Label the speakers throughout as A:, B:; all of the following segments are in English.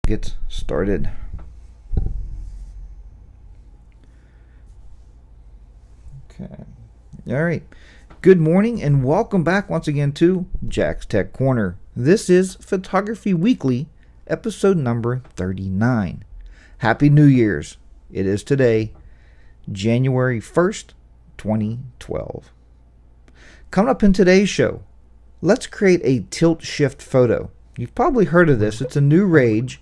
A: get started. Okay. All right. Good morning and welcome back once again to Jack's Tech Corner. This is Photography Weekly, episode number 39. Happy New Year's. It is today, January 1st, 2012. Coming up in today's show, let's create a tilt shift photo. You've probably heard of this. It's a new rage,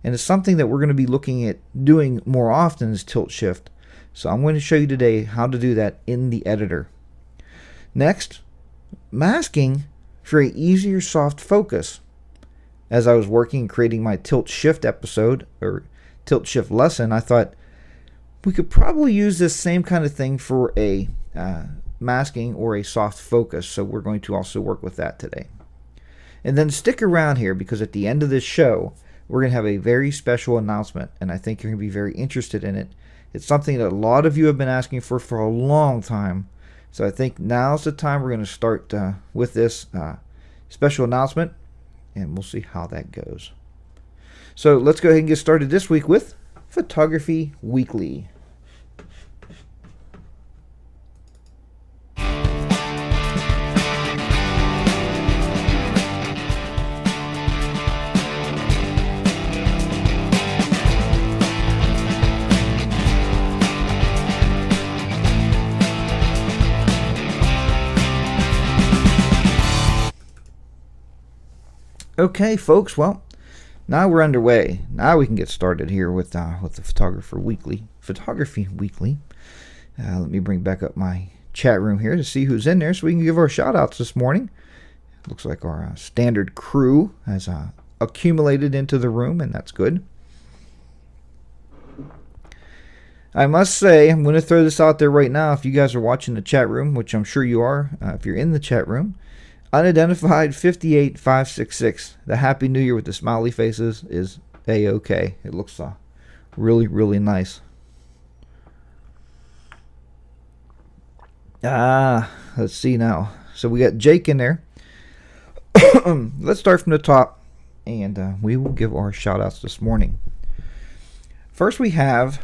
A: and it's something that we're going to be looking at doing more often is tilt shift. So I'm going to show you today how to do that in the editor. Next, masking for an easier soft focus. As I was working and creating my tilt shift episode or tilt shift lesson, I thought we could probably use this same kind of thing for a masking or a soft focus. So we're going to also work with that today. And then stick around here because at the end of this show, we're going to have a very special announcement, and I think you're going to be very interested in it. It's something that a lot of you have been asking for a long time. So I think now's the time we're going to start with this special announcement, and we'll see how that goes. So let's go ahead and get started this week with Photography Weekly. Okay, folks. Well, now we're underway. Now we can get started here with the Photography Weekly. Let me bring back up my chat room here to see who's in there, so we can give our shout outs this morning. Looks like our standard crew has accumulated into the room, and that's good. I must say, I'm going to throw this out there right now. If you guys are watching the chat room, which I'm sure you are, if you're in the chat room, Unidentified 58566. The Happy New Year with the smiley faces is A-OK. It looks really, really nice. Let's see now. So we got Jake in there. Let's start from the top, and we will give our shout outs this morning. First we have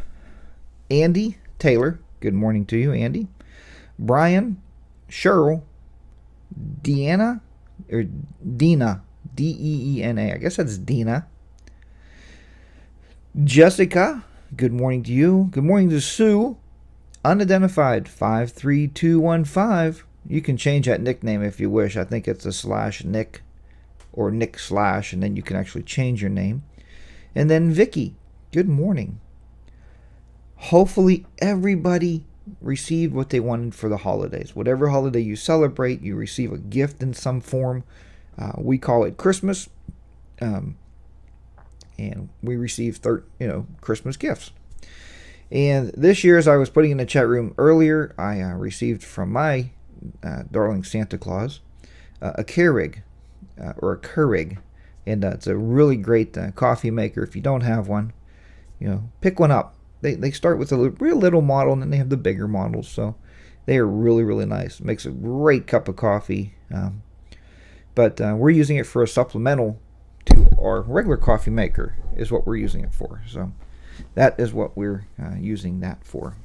A: Andy Taylor. Good morning to you, Andy. Brian, Cheryl, Deanna, or Dina, D-E-E-N-A. I guess that's Dina. Jessica, good morning to you. Good morning to Sue. Unidentified 53215. You can change that nickname if you wish. I think it's a /Nick or Nick / and then you can actually change your name. And then Vicky, good morning. Hopefully everybody received what they wanted for the holidays. Whatever holiday you celebrate, you receive a gift in some form. We call it Christmas, and we receive Christmas gifts. And this year, as I was putting in the chat room earlier, I received from my darling Santa Claus a Keurig, or a Keurig, and it's a really great coffee maker. If you don't have one, pick one up. They start with a real little model, and then they have the bigger models. So they are really, really nice. It makes a great cup of coffee. But we're using it for a supplemental to our regular coffee maker is what we're using it for. So that is what we're using that for.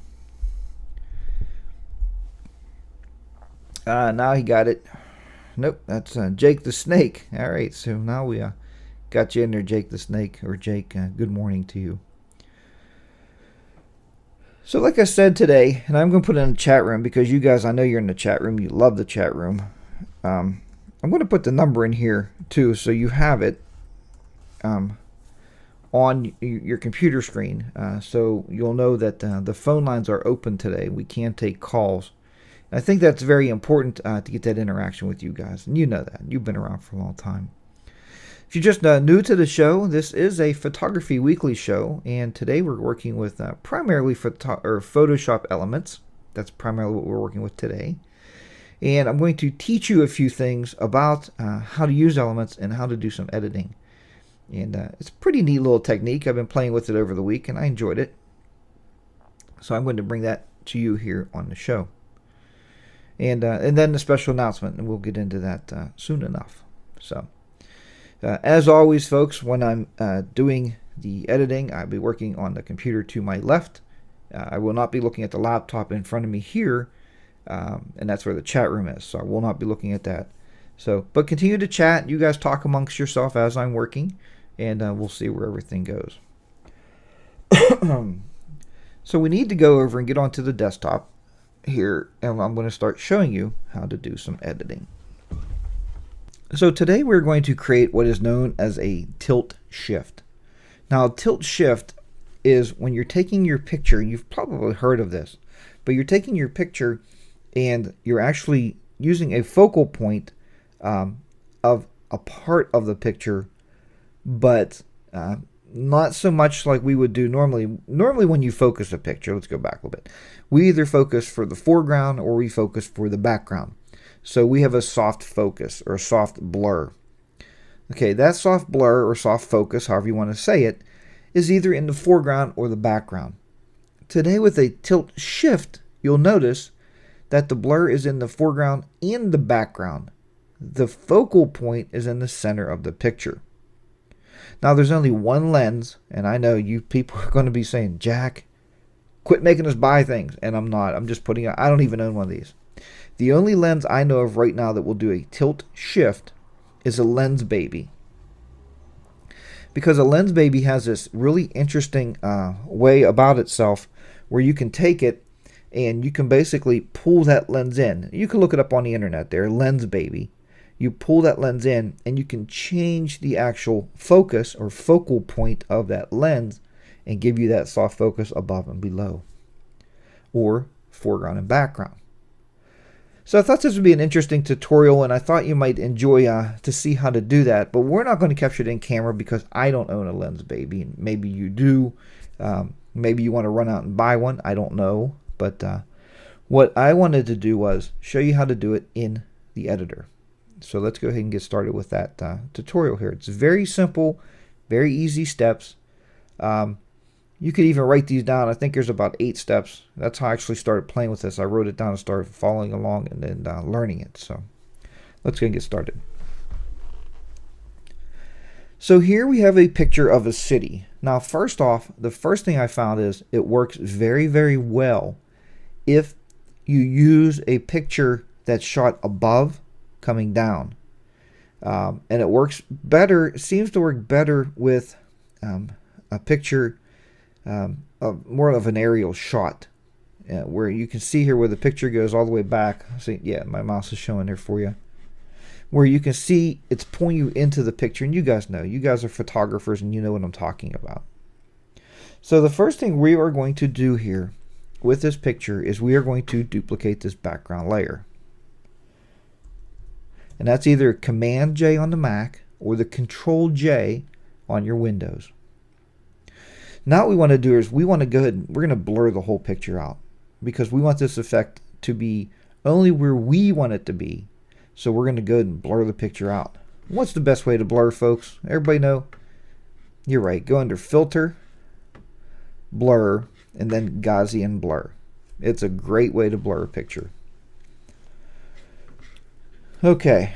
A: Now he got it. Nope, that's Jake the Snake. All right, so now we got you in there, Jake the Snake, or Jake. Good morning to you. So like I said today, and I'm going to put it in the chat room because you guys, I know you're in the chat room. You love the chat room. I'm going to put the number in here too so you have it on your computer screen. So you'll know that the phone lines are open today. We can take calls. And I think that's very important to get that interaction with you guys. And you know that. You've been around for a long time. If you're just new to the show, this is a Photography Weekly show, and today we're working with primarily Photoshop elements. That's primarily what we're working with today. And I'm going to teach you a few things about how to use elements and how to do some editing. And it's a pretty neat little technique. I've been playing with it over the week, and I enjoyed it. So I'm going to bring that to you here on the show. And then the special announcement, and we'll get into that soon enough. So, as always, folks, when I'm doing the editing, I'll be working on the computer to my left. I will not be looking at the laptop in front of me here, and that's where the chat room is, so I will not be looking at that. So, but continue to chat. You guys talk amongst yourself as I'm working, and we'll see where everything goes. So we need to go over and get onto the desktop here, and I'm going to start showing you how to do some editing. So today we're going to create what is known as a tilt shift. Now, a tilt shift is when you're taking your picture, you've probably heard of this, but you're taking your picture and you're actually using a focal point of a part of the picture, but not so much like we would do normally. Normally when you focus a picture, let's go back a little bit, we either focus for the foreground or we focus for the background. So we have a soft focus or a soft blur. Okay, that soft blur or soft focus, however you want to say it, is either in the foreground or the background. Today with a tilt shift, you'll notice that the blur is in the foreground and the background. The focal point is in the center of the picture. Now there's only one lens, and I know you people are going to be saying, Jack, quit making us buy things. And I'm not. I'm just putting out, I don't even own one of these. The only lens I know of right now that will do a tilt shift is a Lens Baby. Because a Lens Baby has this really interesting way about itself where you can take it and you can basically pull that lens in. You can look it up on the internet there, Lens Baby. You pull that lens in and you can change the actual focus or focal point of that lens and give you that soft focus above and below, or foreground and background. So I thought this would be an interesting tutorial, and I thought you might enjoy to see how to do that. But we're not going to capture it in camera because I don't own a Lens Baby. Maybe you do. Maybe you want to run out and buy one. I don't know. But what I wanted to do was show you how to do it in the editor. So let's go ahead and get started with that tutorial here. It's very simple, very easy steps. You could even write these down. I think there's about 8 steps. That's how I actually started playing with this. I wrote it down and started following along and then learning it. So let's go and get started. So here we have a picture of a city. Now first off, the first thing I found is it works very, very well if you use a picture that's shot above coming down. And it works better, seems to work better with a picture more of an aerial shot, where you can see here where the picture goes all the way back. See, yeah, my mouse is showing there for you, where you can see it's pulling you into the picture. And you guys know, you guys are photographers and you know what I'm talking about. So the first thing we are going to do here with this picture is we are going to duplicate this background layer. And that's either Command J on the Mac or the Control J on your Windows. Now what we want to do is we want to go ahead and we're going to blur the whole picture out because we want this effect to be only where we want it to be. So we're going to go ahead and blur the picture out. What's the best way to blur, folks? Everybody know? You're right. Go under Filter, Blur, and then Gaussian Blur. It's a great way to blur a picture. Okay.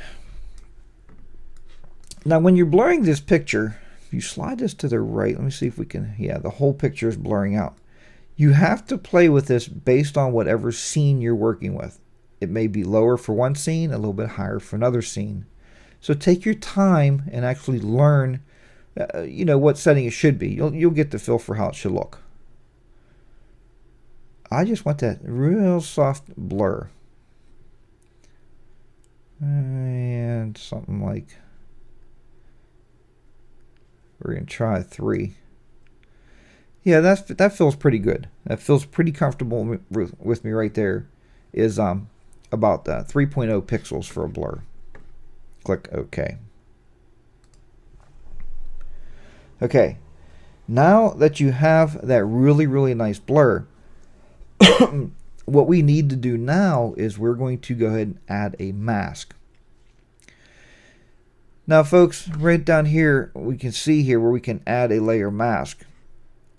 A: Now when you're blurring this picture, if you slide this to the right, let me see if we can, yeah, the whole picture is blurring out. You have to play with this based on whatever scene you're working with. It may be lower for one scene, a little bit higher for another scene. So take your time and actually learn, you know, what setting it should be. You'll get the feel for how it should look. I just want that real soft blur. And something like, we're going to try 3. Yeah, that feels pretty good. That feels pretty comfortable with me right there. Is about 3.0 pixels for a blur. Click OK. Okay, now that you have that really, really nice blur, what we need to do now is we're going to go ahead and add a mask. Now folks, right down here we can see here where we can add a layer mask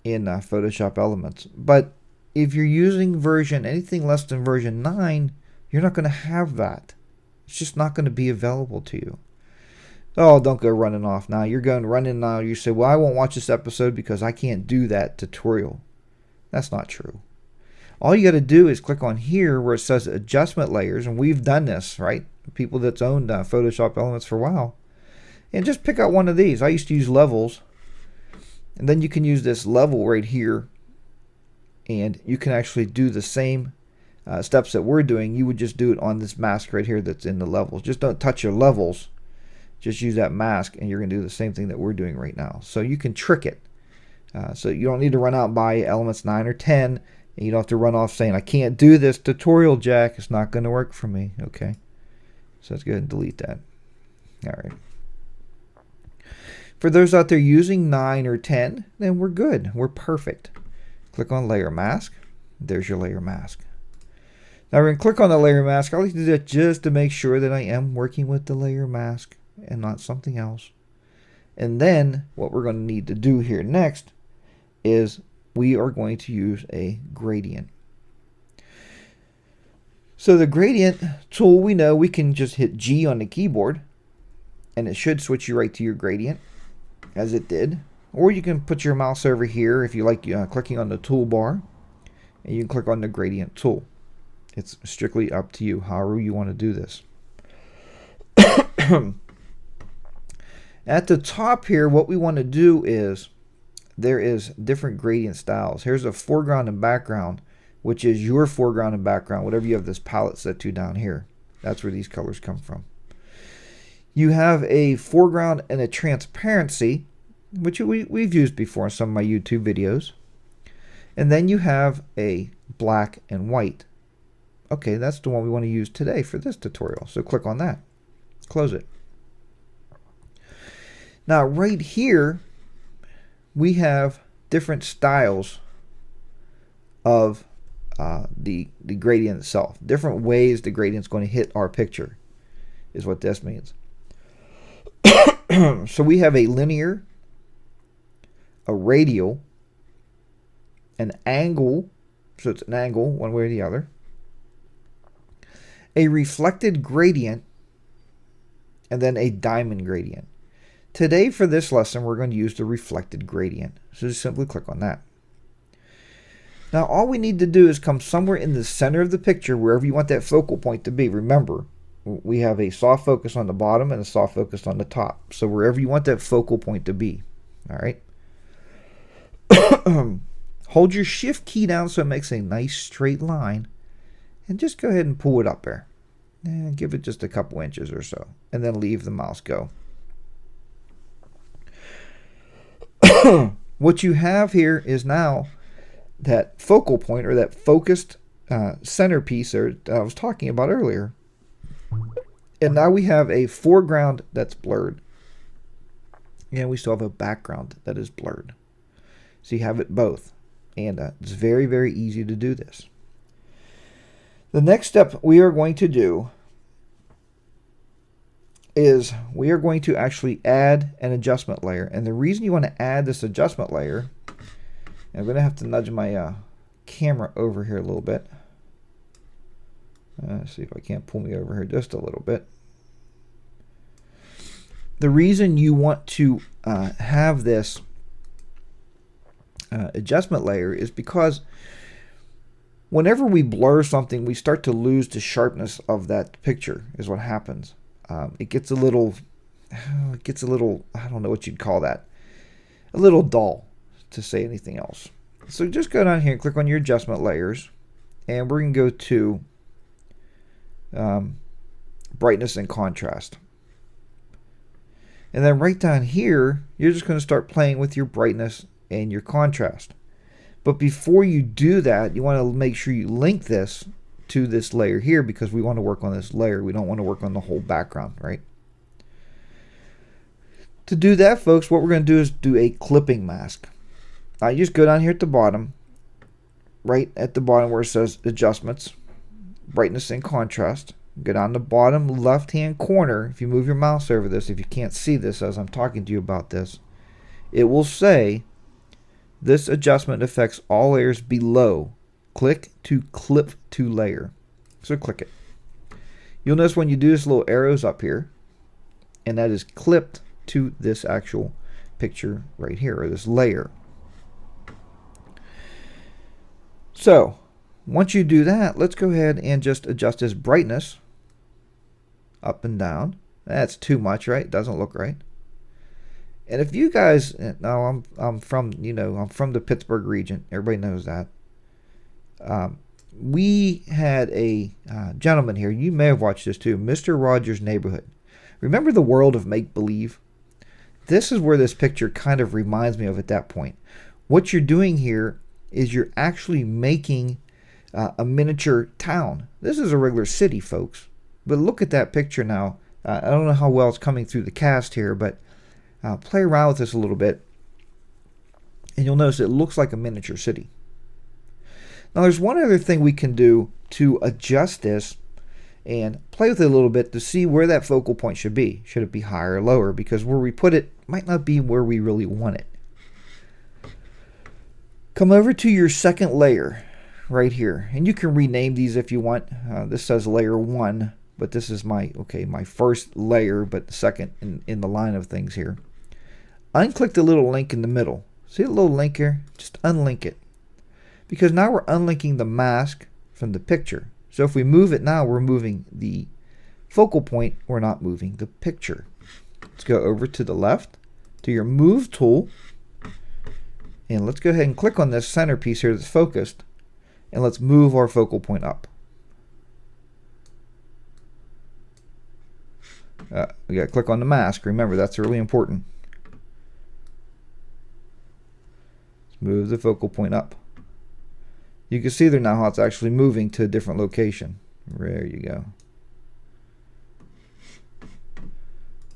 A: in Photoshop Elements. But if you're using anything less than version 9, you're not going to have that. It's just not going to be available to you. Oh, don't go running off now. You're going running now. You say, well, I won't watch this episode because I can't do that tutorial. That's not true. All you got to do is click on here where it says adjustment layers, and we've done this, right? People that's owned Photoshop Elements for a while. And just pick out one of these. I used to use levels. And then you can use this level right here, and you can actually do the same steps that we're doing. You would just do it on this mask right here that's in the levels. Just don't touch your levels. Just use that mask, and you're going to do the same thing that we're doing right now. So you can trick it. So you don't need to run out and buy Elements 9 or 10, and you don't have to run off saying, I can't do this tutorial, Jack. It's not going to work for me. Okay. So let's go ahead and delete that. All right. For those out there using 9 or 10, then we're good. We're perfect. Click on Layer Mask. There's your layer mask. Now we're going to click on the layer mask. I like to do that just to make sure that I am working with the layer mask and not something else. And then what we're going to need to do here next is we are going to use a gradient. So the gradient tool, we know we can just hit G on the keyboard and it should switch you right to your gradient, as it did. Or you can put your mouse over here if you like clicking on the toolbar, and you can click on the gradient tool. It's strictly up to you, however you want to do this. At the top here, what we want to do is there is different gradient styles. Here's a foreground and background, which is your foreground and background, whatever you have this palette set to down here. That's where these colors come from. You have a foreground and a transparency, which we've used before in some of my YouTube videos. And then you have a black and white. Okay, that's the one we want to use today for this tutorial. So click on that. Close it. Now right here, we have different styles of the gradient itself. Different ways the gradient's going to hit our picture is what this means. So we have a linear, a radial, an angle, so it's an angle one way or the other, a reflected gradient, and then a diamond gradient. Today for this lesson we're going to use the reflected gradient. So just simply click on that. Now all we need to do is come somewhere in the center of the picture, wherever you want that focal point to be. Remember, we have a soft focus on the bottom and a soft focus on the top. So wherever you want that focal point to be. All right. Hold your shift key down so it makes a nice straight line, and just go ahead and pull it up there. And give it just a couple inches or so, and then leave the mouse go. What you have here is now that focal point, or that focused centerpiece that I was talking about earlier. And now we have a foreground that's blurred, and we still have a background that is blurred. So you have it both, and it's very, very easy to do this. The next step we are going to do is we are going to actually add an adjustment layer. And the reason you want to add this adjustment layer, and I'm going to have to nudge my camera over here a little bit. Let's see if I can't pull me over here just a little bit. The reason you want to have this adjustment layer is because whenever we blur something, we start to lose the sharpness of that picture, is what happens. It gets a little, I don't know what you'd call that, a little dull, to say anything else. So just go down here and click on your adjustment layers, and we're going to go to brightness and contrast. And then right down here, you're just going to start playing with your brightness and your contrast. But before you do that, you want to make sure you link this to this layer here, because we want to work on this layer. We don't want to work on the whole background, right? To do that, folks, what we're going to do is do a clipping mask. I just go down here at the bottom, right at the bottom where it says adjustments, brightness and contrast. Go down the bottom left hand corner. If you move your mouse over this, if you can't see this as I'm talking to you about this, it will say this adjustment affects all layers below. Click to clip to layer. So click it. You'll notice when you do this, little arrows up here, and that is clipped to this actual picture right here, or this layer. So once you do that, let's go ahead and just adjust this brightness up and down. That's too much, right? Doesn't look right. And if you guys know, I'm from the Pittsburgh region. Everybody knows that. We had a gentleman here. You may have watched this too, Mr. Rogers' Neighborhood. Remember the world of make-believe? This is where this picture kind of reminds me of at that point. What you're doing here is you're actually making a miniature town. This is a regular city, folks. But look at that picture now. I don't know how well it's coming through the cast here, but play around with this a little bit, and you'll notice it looks like a miniature city. Now there's one other thing we can do to adjust this and play with it a little bit to see where that focal point should be. Should it be higher or lower? Because where we put it might not be where we really want it. Come over to your second layer right here, and you can rename these if you want. This says layer 1, but this is my first layer, but the second in the line of things here. Unclick the little link in the middle. See the little link here? Just unlink it. Because now we're unlinking the mask from the picture. So if we move it now, we're moving the focal point. We're not moving the picture. Let's go over to the left to your move tool. And let's go ahead and click on this centerpiece here that's focused. And let's move our focal point up. We got to click on the mask. Remember, that's really important. Let's move the focal point up. You can see there now how it's actually moving to a different location. There you go.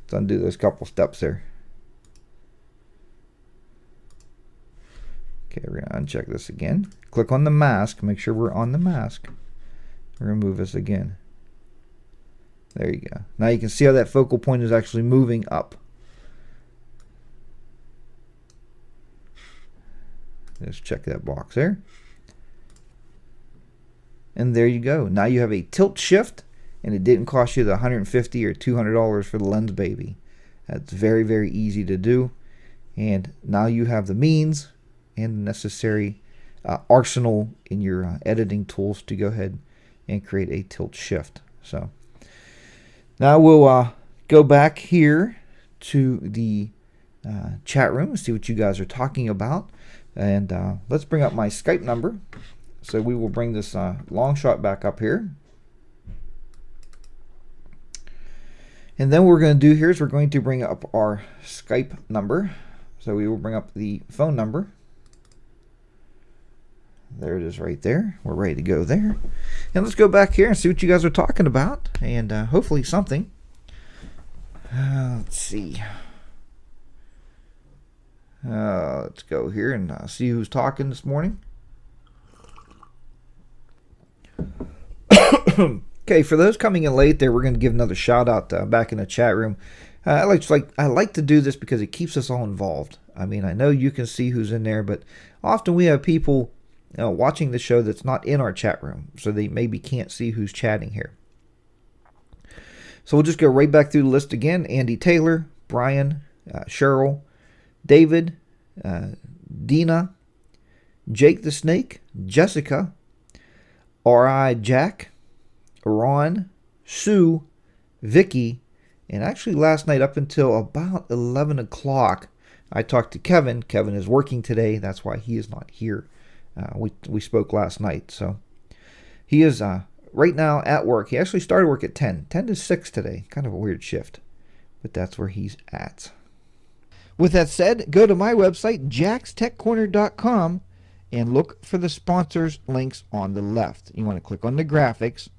A: Let's undo those couple steps there. Okay, we're going to uncheck this again. Click on the mask. Make sure we're on the mask. We're going to move this again. There you go. Now you can see how that focal point is actually moving up. Just check that box there. And there you go. Now you have a tilt shift, and it didn't cost you the $150 or $200 for the Lens Baby. That's very, very easy to do. And now you have the means and the necessary arsenal in your editing tools to go ahead and create a tilt shift. So now we'll go back here to the chat room and see what you guys are talking about. And let's bring up my Skype number. So we will bring this long shot back up here. And then what we're going to do here is we're going to bring up our Skype number. So we will bring up the phone number. There it is right there. We're ready to go there. And let's go back here and see what you guys are talking about. And hopefully something. Let's see. Let's go here and see who's talking this morning. Okay, for those coming in late there, we're going to give another shout out back in the chat room. I like to do this because it keeps us all involved. I mean, I know you can see who's in there, but often we have people watching the show that's not in our chat room, so they maybe can't see who's chatting here. So we'll just go right back through the list again. Andy Taylor, Brian, Cheryl, David, Dina, Jake the Snake, Jessica, R.I. Jack, Ron, Sue, Vicky, and actually last night up until about 11 o'clock, I talked to Kevin. Kevin is working today. That's why he is not here. We spoke last night. So he is right now at work. He actually started work at 10 to 6 today. Kind of a weird shift, but that's where he's at. With that said, go to my website, jackstechcorner.com, and look for the sponsors links on the left. You want to click on the graphics,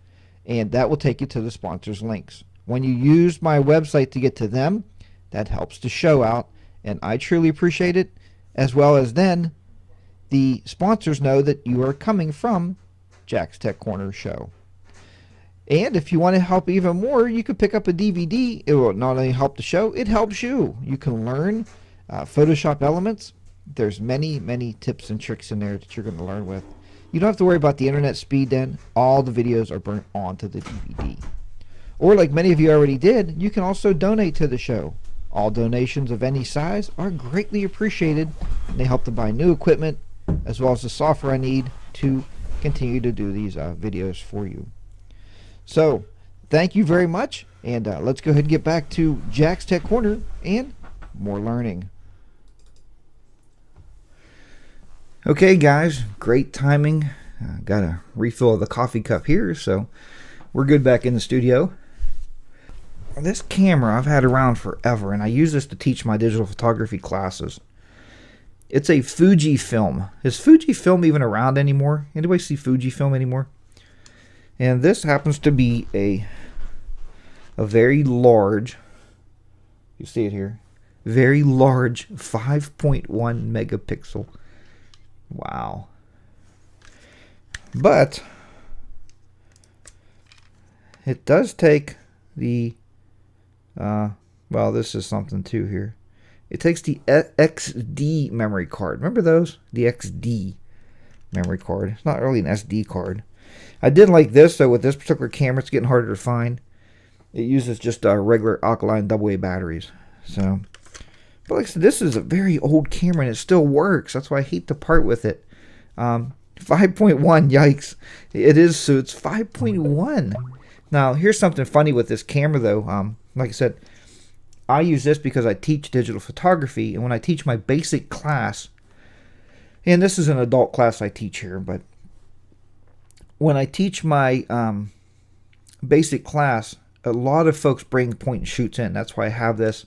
A: and that will take you to the sponsors links. When you use my website to get to them, that helps the show out, and I truly appreciate it, as well as then the sponsors know that you are coming from Jack's Tech Corner Show. And if you want to help even more, you could pick up a DVD. It will not only help the show, it helps you. You can learn Photoshop elements. There's many tips and tricks in there that you're going to learn with. You don't have to worry about the internet speed then. All the videos are burnt onto the DVD. Or like many of you already did, you can also donate to the show. All donations of any size are greatly appreciated, and they help to buy new equipment as well as the software I need to continue to do these videos for you. So thank you very much, and let's go ahead and get back to Jack's Tech Corner and more learning. Okay guys, great timing. Got a refill of the coffee cup here, so we're good back in the studio. This camera I've had around forever, and I use this to teach my digital photography classes. It's a Fujifilm. Is Fujifilm even around anymore? Anybody see Fujifilm anymore? And this happens to be a very large, you see it here, very large 5.1 megapixel. Wow. But it does take the well, this is something too here. It takes the XD memory card. Remember those? The XD memory card. It's not really an SD card. I did like this, though. With this particular camera, it's getting harder to find. It uses just regular alkaline AA batteries. So, but like I said, this is a very old camera, and it still works. That's why I hate to part with it. 5.1, yikes. It is, so it's 5.1. Now, here's something funny with this camera, though. Like I said, I use this because I teach digital photography, and when I teach my basic class, and this is an adult class I teach here, but when I teach my basic class, a lot of folks bring point and shoots in. That's why I have this,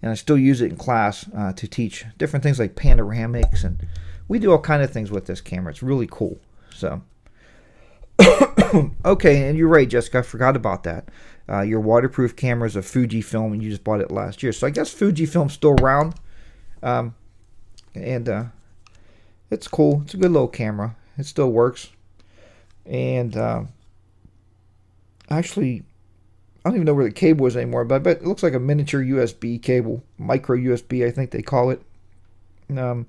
A: and I still use it in class to teach different things like panoramics, and we do all kind of things with this camera. It's really cool. So, okay, and you're right, Jessica, I forgot about that. Your waterproof camera is a Fujifilm, and you just bought it last year. So I guess Fujifilm's still around, and it's cool. It's a good little camera. It still works. And actually, I don't even know where the cable is anymore, but I bet it looks like a miniature USB cable, micro USB, I think they call it. And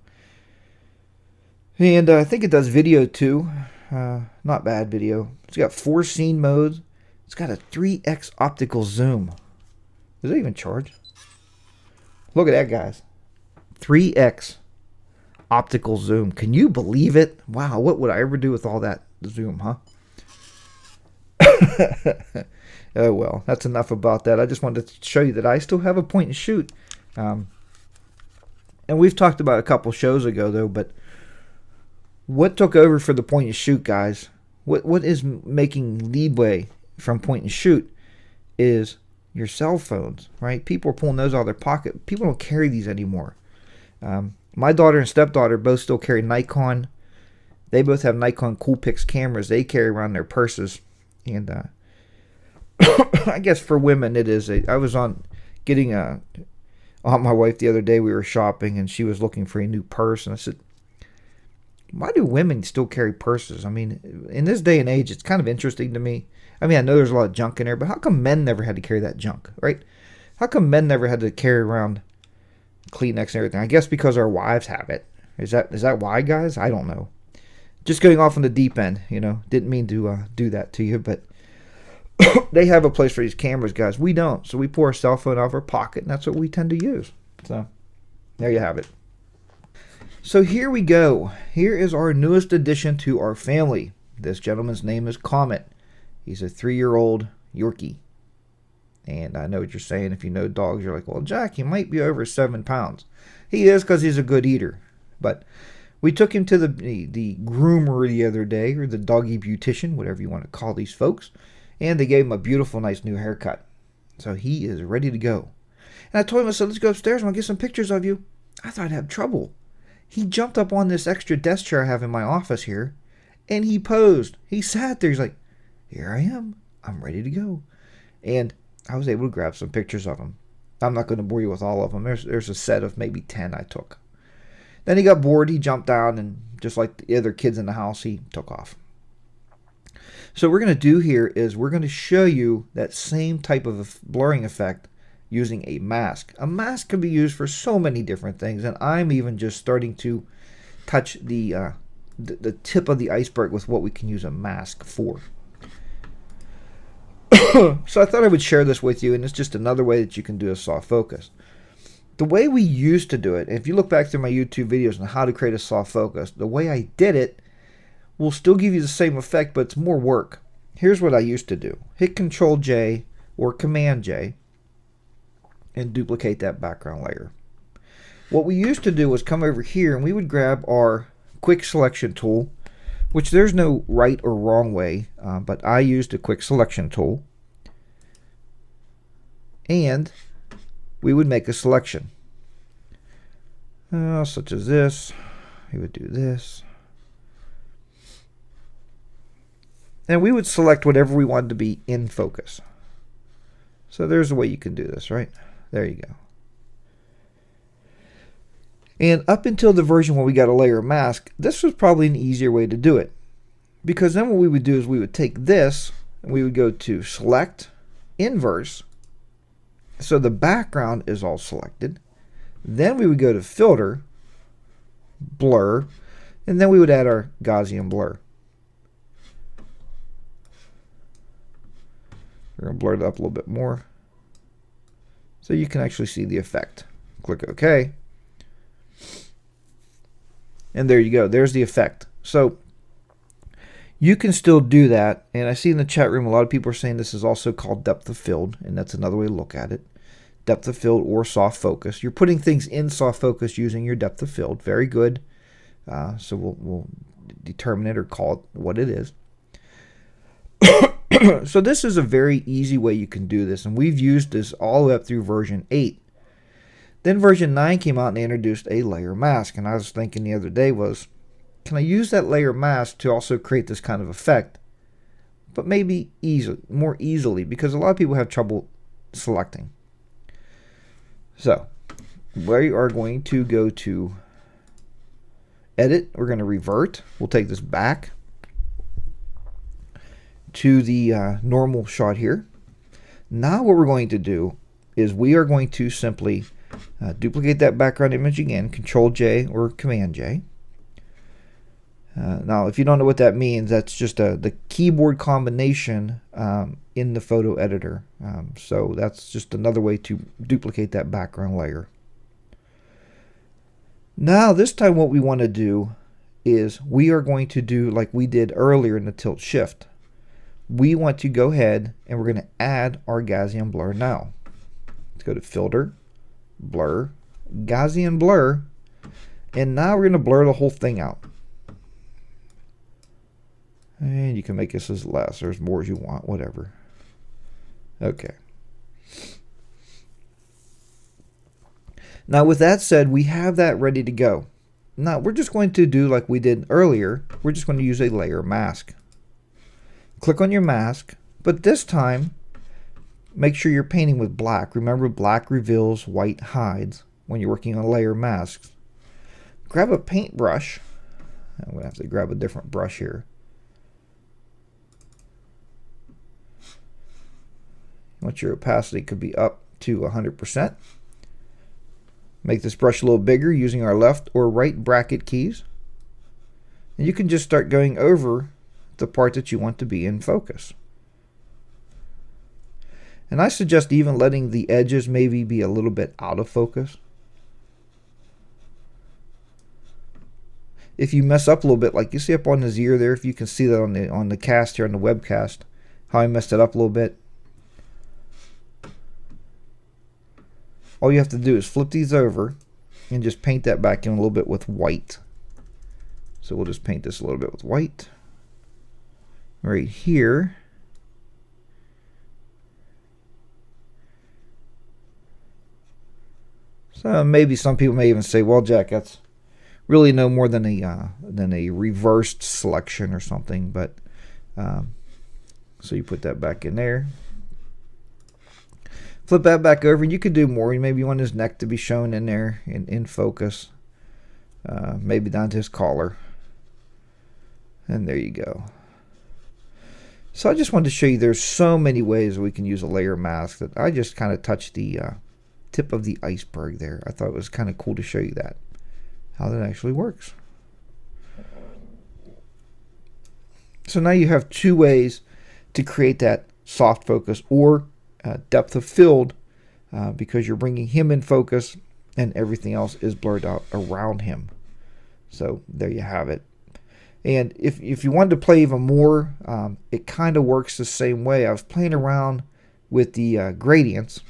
A: I think it does video too. Not bad video. It's got 4 scene modes. It's got a 3x optical zoom. Does it even charge? Look at that, guys. 3x optical zoom. Can you believe it? Wow, what would I ever do with all that zoom, huh? Oh well, that's enough about that. I just wanted to show you that I still have a point and shoot. And we've talked about a couple shows ago, though, but what took over for the point and shoot, guys? What is making leadway from point and shoot is your cell phones, right? People are pulling those out of their pocket. People don't carry these anymore. My daughter and stepdaughter both still carry Nikon. They both have Nikon Coolpix cameras they carry around their purses. And I guess for women it is. I was on my wife the other day. We were shopping and she was looking for a new purse. And I said, why do women still carry purses? I mean, in this day and age, it's kind of interesting to me. I mean, I know there's a lot of junk in there, but how come men never had to carry that junk, right? How come men never had to carry around Kleenex and everything? I guess because our wives have it. Is that why, guys? I don't know. Just going off on the deep end, didn't mean to do that to you, but they have a place for these cameras, guys. We don't, so we pull our cell phone out of our pocket, and that's what we tend to use. So there you have it. So here we go. Here is our newest addition to our family. This gentleman's name is Comet. He's a 3-year-old Yorkie. And I know what you're saying. If you know dogs, you're like, well, Jack, he might be over 7 pounds. He is, because he's a good eater. But we took him to the groomer the other day, or the doggy beautician, whatever you want to call these folks. And they gave him a beautiful, nice new haircut. So he is ready to go. And I told him, I said, let's go upstairs. I want to get some pictures of you. I thought I'd have trouble. He jumped up on this extra desk chair I have in my office here, and he posed. He sat there. He's like, here I am. I'm ready to go. And I was able to grab some pictures of him. I'm not going to bore you with all of them. There's a set of maybe 10 I took. Then he got bored. He jumped down, and just like the other kids in the house, he took off. So what we're going to do here is we're going to show you that same type of blurring effect using a mask. A mask can be used for so many different things, and I'm even just starting to touch the tip of the iceberg with what we can use a mask for. So I thought I would share this with you, and it's just another way that you can do a soft focus. The way we used to do it, if you look back through my YouTube videos on how to create a soft focus, the way I did it will still give you the same effect, but it's more work. Here's what I used to do. Hit Control J or Command J and duplicate that background layer. What we used to do was come over here and we would grab our quick selection tool, which there's no right or wrong way, but I used a quick selection tool. And we would make a selection. Such as this. We would do this. And we would select whatever we wanted to be in focus. So there's a way you can do this, right? There you go. And up until the version where we got a layer mask, this was probably an easier way to do it. Because then what we would do is we would take this and we would go to Select, Inverse. So the background is all selected. Then we would go to Filter, Blur, and then we would add our Gaussian blur. We're going to blur it up a little bit more so you can actually see the effect. Click OK. And there you go. There's the effect. So you can still do that. And I see in the chat room a lot of people are saying this is also called depth of field, and that's another way to look at it. Depth of field or soft focus. You're putting things in soft focus using your depth of field. Very good. So we'll determine it or call it what it is. So this is a very easy way you can do this, and we've used this all the way up through version 8. Then version 9 came out and they introduced a layer mask, and I was thinking the other day was, can I use that layer mask to also create this kind of effect, but maybe more easily, because a lot of people have trouble selecting. So we are going to go to Edit. We're going to revert. We'll take this back to the normal shot here. Now what we're going to do is we are going to simply duplicate that background image again, Control J or Command J. Now if you don't know what that means, that's just the keyboard combination in the photo editor. So that's just another way to duplicate that background layer. Now this time what we want to do is we are going to do like we did earlier in the tilt shift. We want to go ahead and we're going to add our Gaussian blur now. Let's go to Filter, Blur, Gaussian blur, and now we're going to blur the whole thing out. And you can make this as less or as more as you want, whatever. Okay. Now with that said, we have that ready to go. Now we're just going to do like we did earlier. We're just going to use a layer mask. Click on your mask, but this time make sure you're painting with black. Remember, black reveals, white hides when you're working on layer masks. Grab a paintbrush. I'm going to have to grab a different brush here. Want your opacity could be up to 100%. Make this brush a little bigger using our left or right bracket keys. And you can just start going over the part that you want to be in focus. And I suggest even letting the edges maybe be a little bit out of focus. If you mess up a little bit, like you see up on his ear there, if you can see that on the cast here, on the webcast, how I messed it up a little bit. All you have to do is flip these over and just paint that back in a little bit with white. So we'll just paint this a little bit with white. Right here. So maybe some people may even say, well, Jack, that's really no more than a reversed selection or something. But so you put that back in there. Flip that back over. You could do more. Maybe you want his neck to be shown in there in focus. Maybe down to his collar. And there you go. So I just wanted to show you there's so many ways we can use a layer mask that I just kind of touched the tip of the iceberg there. I thought it was kind of cool to show you that, how that actually works. So now you have two ways to create that soft focus or depth of field because you're bringing him in focus and everything else is blurred out around him. So there you have it. And if you wanted to play even more, it kind of works the same way. I was playing around with the gradients.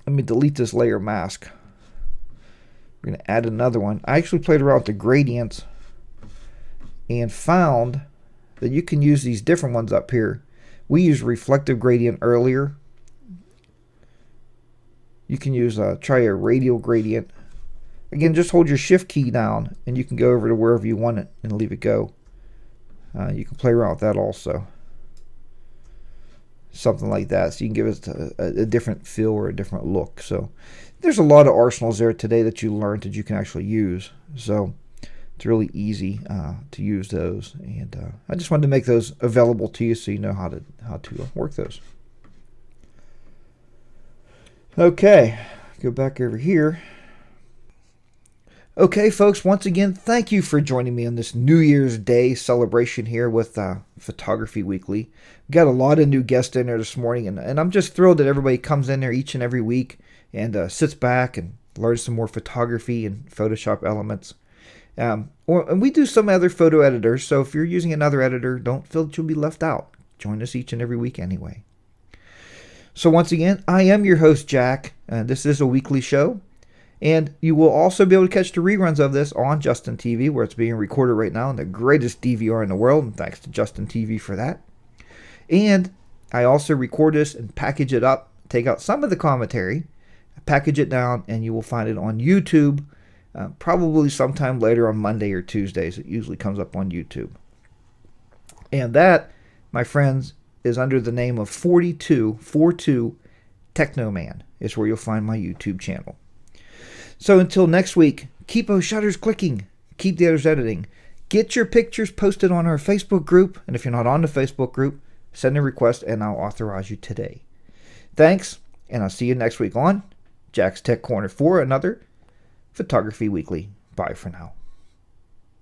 A: Let me delete this layer mask. We're going to add another one. I actually played around with the gradients and found that you can use these different ones up here. We used reflective gradient earlier. You can use try a radial gradient. Again, just hold your shift key down and you can go over to wherever you want it and leave it go. You can play around with that also. Something like that, so you can give it a different feel or a different look. So there's a lot of arsenals there today that you learned that you can actually use. So it's really easy to use those, and I just wanted to make those available to you so you know how to work those. Okay, go back over here. Okay, folks, once again, thank you for joining me on this New Year's Day celebration here with Photography Weekly. We got a lot of new guests in there this morning, and I'm just thrilled that everybody comes in there each and every week and sits back and learns some more photography and Photoshop elements. And we do some other photo editors, so if you're using another editor, don't feel that you'll be left out. Join us each and every week anyway. So once again, I am your host, Jack, and this is a weekly show. And you will also be able to catch the reruns of this on Justin TV, where it's being recorded right now, in the greatest DVR in the world, and thanks to Justin TV for that. And I also record this and package it up, take out some of the commentary, package it down, and you will find it on YouTube, probably sometime later on Monday or Tuesdays. It usually comes up on YouTube. And that, my friends, is under the name of 4242 Technoman, is where you'll find my YouTube channel. So until next week, keep those shutters clicking, keep the others editing, get your pictures posted on our Facebook group, and if you're not on the Facebook group, send a request and I'll authorize you today. Thanks, and I'll see you next week on Jack's Tech Corner for another Photography Weekly. Bye for now.